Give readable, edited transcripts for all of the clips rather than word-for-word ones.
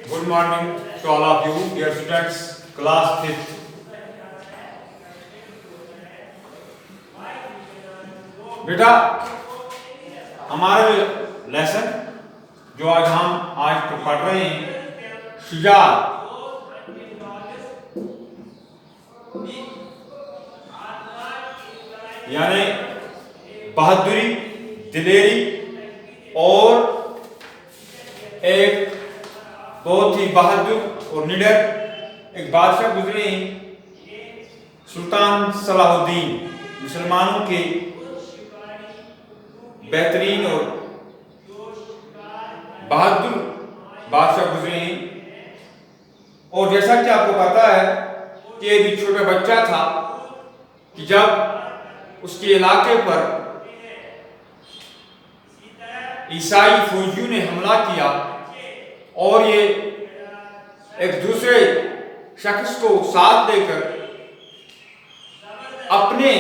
Good morning to all of you, dear students, class 5th. बेटा हमारा lesson जो आज पढ़ रहे हैं शुजाअत, यानी बहादुरी, दिलेरी और एक बहुत ही बहादुर और निडर एक बादशाह गुजरे हैं, सुल्तान सलाहुद्दीन। मुसलमानों के बेहतरीन और बहादुर बादशाह गुजरे हैं। और जैसा कि आपको पता है कि एक भी छोटा बच्चा था कि जब उसके इलाके पर ईसाई फौजियों ने हमला किया और ये एक दूसरे शख्स को साथ देकर अपने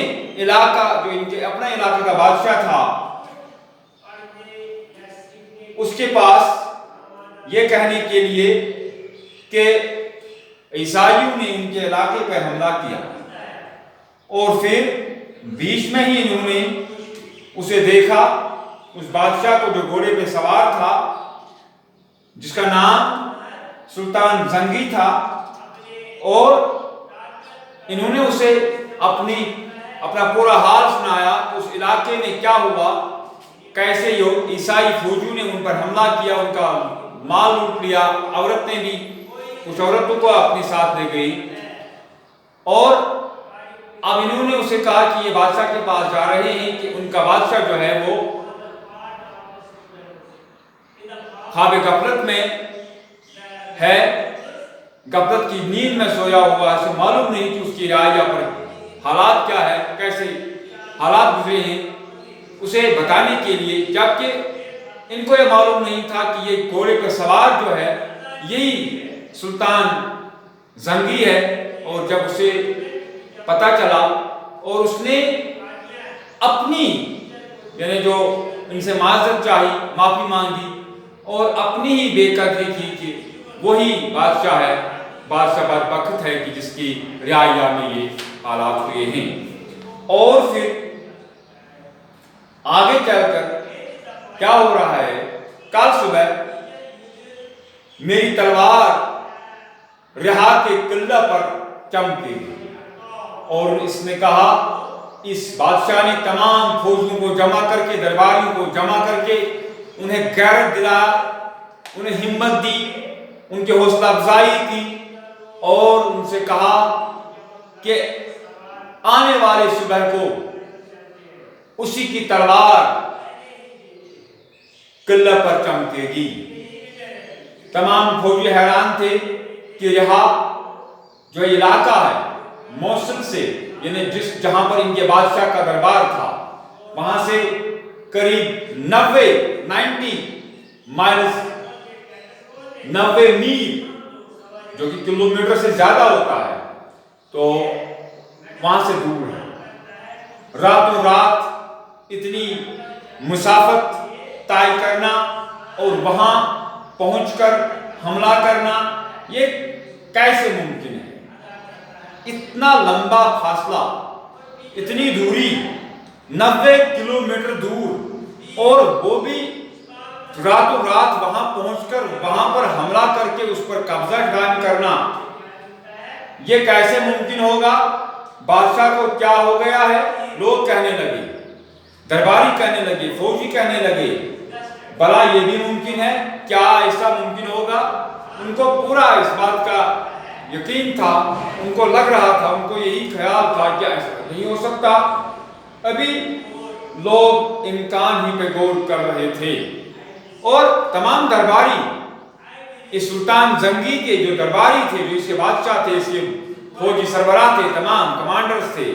इलाका जो इनके अपना इलाके का बादशाह था उसके पास ये कहने के लिए कि ईसाइयों ने इनके इलाके पर हमला किया, और फिर बीच में ही इन्होंने उसे देखा, उस बादशाह को जो घोड़े पे सवार था जिसका नाम सुल्तान जंगी था, और इन्होंने उसे अपना पूरा हाल सुनाया। उस इलाके में क्या हुआ, कैसे ईसाई फौजियों ने उन पर हमला किया, उनका माल लूट लिया, औरतें भी, कुछ औरतों को अपने साथ ले गई। और अब इन्होंने उसे कहा कि ये बादशाह के पास जा रहे हैं कि उनका बादशाह जो है वो ख्वाब गफलत में है, गफलत की नींद में सोया हुआ है, उसे मालूम नहीं कि उसकी राजा पर हालात क्या है, कैसे हालात गुजरे हैं उसे बताने के लिए, जबकि इनको ये मालूम नहीं था कि ये घोड़े पर सवार जो है यही सुल्तान जंगी है। और जब उसे पता चला और उसने अपनी यानी जो इनसे माजरत चाही, माफी मांगी और अपनी ही बेकदरी की कि वही बादशाह है, बादशाह बदबख्त है कि जिसकी रियाया में ये हालात हुए हैं। और फिर आगे चलकर क्या हो रहा है, कल सुबह मेरी तलवार रिहा के किला पर चमकेगी। और इसने कहा, इस बादशाह ने तमाम फौजियों को जमा करके, दरबारियों को जमा करके उन्हें गैरत दिलाया, उन्हें हिम्मत दी, उनकी हौसला अफजाई की और उनसे कहा कि आने वाले सुबह को उसी की तलवार किला पर चमकेगी। तमाम फौजी हैरान थे कि रिहा जो इलाका है मौसल से, यानी जहां पर इनके बादशाह का दरबार था, वहां से करीब 90 माइल्स 90 मील जो कि किलोमीटर से ज्यादा होता है, तो वहां से दूर है। रातों रात इतनी मुसाफत तय करना और वहां पहुंचकर हमला करना, ये कैसे मुमकिन है? इतना लंबा फासला, इतनी दूरी, 90 किलोमीटर दूर, और वो भी रातों रात वहां पहुंचकर वहां पर हमला करके उस पर कब्जा कायम करना, ये कैसे मुमकिन होगा? बादशाह को क्या हो गया है? लोग कहने लगे, दरबारी कहने लगे, फौजी कहने लगे, भला ये भी मुमकिन है? क्या ऐसा मुमकिन होगा? उनको पूरा इस बात का यकीन था, उनको लग रहा था, उनको यही ख्याल था कि ऐसा नहीं हो सकता। अभी लोग इम्कान ही पे गौर कर रहे थे और तमाम दरबारी, इस सुल्तान जंगी के जो दरबारी थे, जो इसके बादशाह थे, इसके फौजी सरबराह थे, तमाम कमांडर्स थे,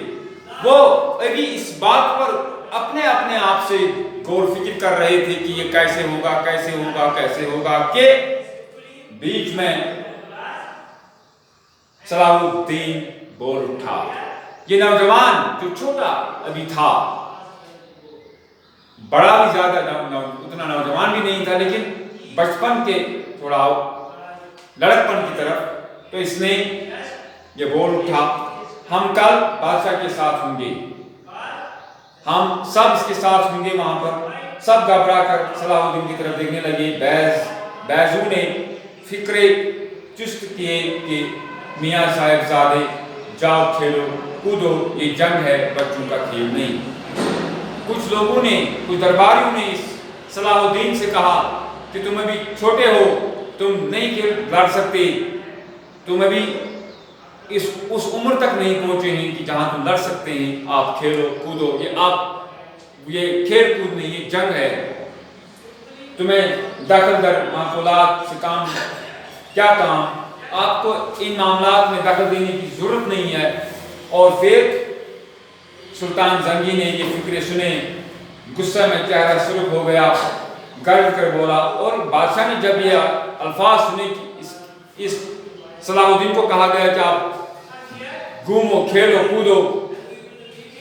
वो अभी इस बात पर अपने अपने आप से गौर फिक्र कर रहे थे कि ये कैसे होगा, कैसे होगा, कैसे होगा, कि बीच में सलाहुद्दीन बोल उठा। ये नौजवान जो छोटा अभी था, बड़ा भी ज्यादा उतना नौजवान भी नहीं था, लेकिन बचपन के थोड़ा लड़कपन की तरफ, तो इसने ये बोल उठा, हम कल बादशाह के साथ होंगे, हम सब इसके साथ होंगे वहां पर। सब घबरा कर सलाहुद्दीन की तरफ देखने लगे। बैजू ने फिक्रे चुस्त किए कि मियाँ साहिबजादे जाओ खेलो कूदो, ये जंग है, बच्चों का खेल नहीं। कुछ लोगों ने, कुछ दरबारियों ने इस सलाहुद्दीन से कहा कि तुम अभी छोटे हो, तुम नहीं लड़ सकते, तुम अभी उस उम्र तक नहीं पहुंचे हैं कि जहां तुम लड़ सकते हैं, आप खेलो कूदो, ये खेल कूद नहीं, ये जंग है, तुम्हें दखल दर मामलात से काम क्या काम, आपको इन मामलात में दखल देने की जरूरत नहीं है। और फिर सुल्तान जंगी ने ये फिक्रे सुने, गुस्सा में चेहरा सुर्ख हो गया, गर्व कर बोला। और बादशाह ने जब ये अल्फाज सुने कि इस सलाहुद्दीन को कहा गया कि आप घूमो खेलो कूदो,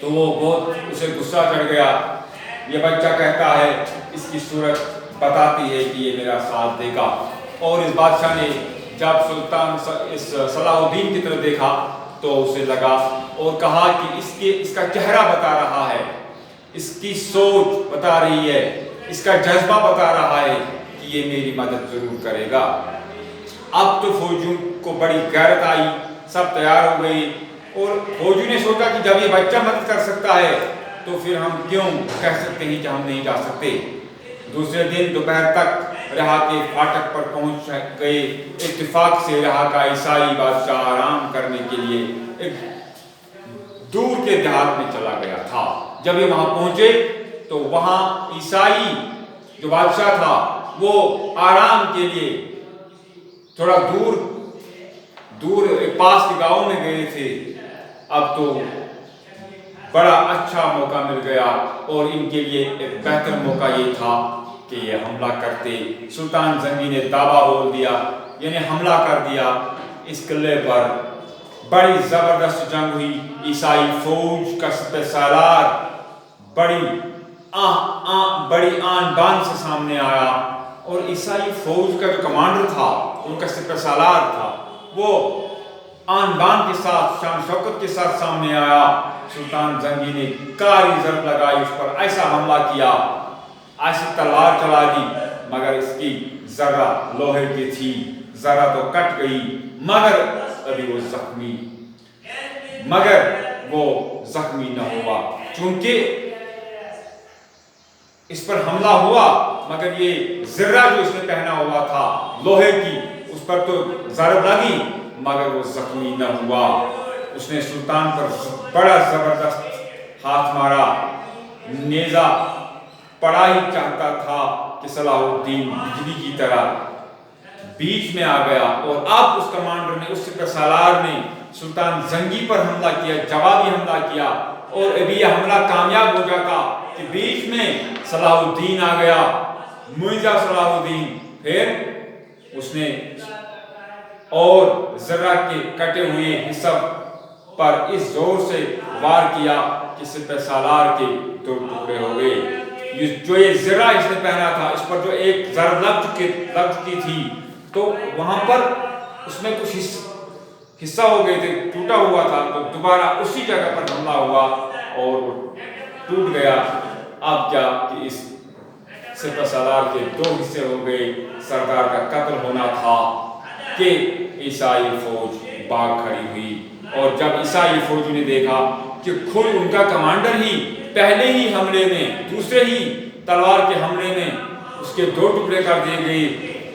तो वो बहुत उसे गुस्सा चढ़ गया। ये बच्चा कहता है, इसकी सूरत बताती है कि ये मेरा साथ देगा। और इस बादशाह ने जब सुल्तान इस सलाहुद्दीन की तरफ देखा तो उसे लगा और कहा कि इसका चेहरा बता रहा है, इसकी सोच बता रही है, इसका जज्बा बता रहा है कि ये मेरी मदद जरूर करेगा। अब तो फौजियों को बड़ी गैरत आई, सब तैयार हो गई। और फौजी ने सोचा कि जब ये बच्चा मदद कर सकता है तो फिर हम क्यों कह सकते हैं कि हम नहीं जा सकते। दूसरे दिन दोपहर तक रहा के फाटक पर पहुंच गए। इत्तेफाक से रहा का ईसाई बादशाह आराम करने के लिए एक दूर के देहात में चला गया था। जब ये वहां पहुंचे तो वहां ईसाई जो बादशाह था वो आराम के लिए थोड़ा दूर एक पास के गांव में गए थे। अब तो बड़ा अच्छा मौका मिल गया और इनके लिए एक बेहतर मौका ये था कि ये हमला करते। सुल्तान जंगी ने दावा बोल दिया, यानी हमला कर दिया इस किले पर। बड़ी जबरदस्त जंग हुई। ईसाई फौज का सालार बड़ी आन बान से सामने आया और ईसाई फौज का जो कमांडर था, उनका सिपह सालार था, वो आन बान के साथ शान शौकत के साथ सामने आया। सुल्तान जंगी ने कारी जरब लगाई, उस पर ऐसा हमला किया, ऐसी तलवार चला दी, मगर इसकी जरा लोहे की थी, जरा तो कट गई, मगर वो जख्मी न हुआ। चूंकि इस पर हमला हुआ मगर ये जर्रा जो इसने पहना हुआ था लोहे की, उस पर तो जरब लगी मगर वो जख्मी न हुआ। उसने सुल्तान पर बड़ा जबरदस्त हाथ मारा। नेजा पड़ा ही चाहता था कि सलाहुद्दीन बिजली की तरह बीच में आ गया। और अब उस कमांडर ने, उस सिपह सालार ने सुल्तान जंगी पर हमला किया, जवाबी हमला किया। और अभी यह हमला कामयाब हो जाता कि बीच में सलाहुद्दीन आ गया, मिर्जा सलाहुद्दीन। फिर उसने और जर्रा के कटे हुए हिस्सा पर इस जोर से वार किया कि सिपह सालार के दो टुकड़े हो गए। जो ये जर्रा इसने पहना था, इस पर जो एक जरब लग चुकी थी, तो वहां पर उसमें कुछ हिस्सा हो गए थे, टूटा हुआ था। तो दोबारा उसी जगह पर हमला हुआ और टूट गया। अब क्या कि इस सिपह सालार के दो हिस्से हो गए। सरदार का कत्ल होना था कि ईसाई फौज भाग खड़ी हुई। और जब ईसाई फौज ने देखा कि खुद उनका कमांडर ही पहले ही हमले में, दूसरे ही तलवार के हमले में उसके दो टुकड़े कर दिए गए,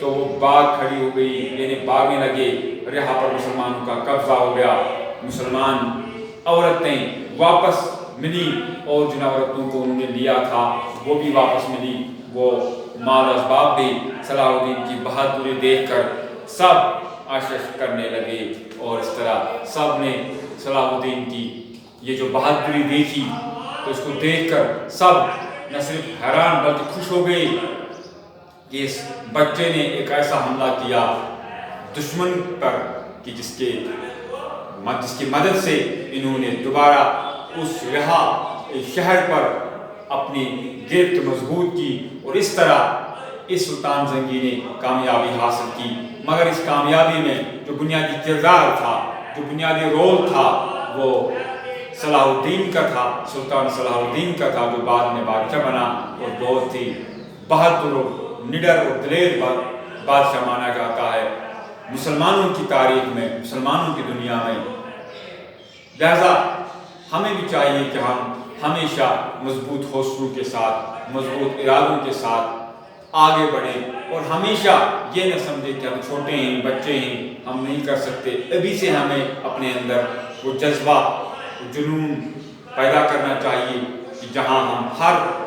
तो वो भाग खड़ी हो गई, यानी भागने लगे। और यहाँ पर मुसलमानों का कब्जा हो गया। मुसलमान औरतें वापस मिली और जिन औरतों को उन्होंने लिया था वो भी वापस मिली। वो माल असबाब भी सलाहुद्दीन की बहादुरी देखकर सब आशीष करने लगे। और इस तरह सब ने सलाहुद्दीन की ये जो बहादुरी देखी, तो इसको देखकर सब न सिर्फ हैरान बल्कि खुश हो गए कि इस बच्चे ने एक ऐसा हमला किया दुश्मन पर कि जिसकी मदद से इन्होंने दोबारा उस शहर पर अपनी गिरफ्त मजबूत की। और इस तरह اس سلطان زنگی نے کامیابی حاصل کی، مگر اس کامیابی میں جو بنیادی کردار تھا، جو بنیادی رول تھا، وہ صلاح الدین کا تھا، سلطان صلاح الدین کا تھا، جو بعد میں بادشاہ بنا اور بہت ہی بہادر اور نڈر اور دلیر بادشاہ مانا جاتا ہے مسلمانوں کی تاریخ میں، مسلمانوں کی دنیا میں۔ لہذا ہمیں بھی چاہیے کہ ہم ہمیشہ مضبوط حوصلوں کے ساتھ، مضبوط ارادوں کے ساتھ آگے بڑھیں، اور ہمیشہ یہ نہ سمجھیں کہ ہم چھوٹے ہیں، بچے ہیں، ہم نہیں کر سکتے۔ ابھی سے ہمیں اپنے اندر وہ جذبہ، وہ جنون پیدا کرنا چاہیے کہ جہاں ہم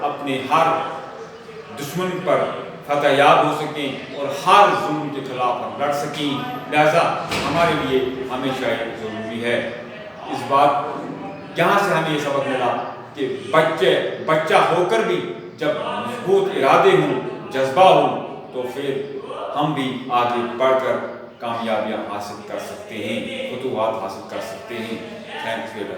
اپنے ہر دشمن پر فتح یاب ہو سکیں اور ہر ظلم کے خلاف ہم لڑ سکیں۔ لہذا ہمارے لیے ہمیشہ یہ ضروری ہے۔ اس بات یہاں سے ہمیں یہ سبق ملا کہ بچہ ہو کر بھی جب مضبوط ارادے ہوں، جذبہ ہوں، تو پھر ہم بھی آگے بڑھ کر کامیابیاں حاصل کر سکتے ہیں، فتوحات حاصل کر سکتے ہیں۔ Thank you.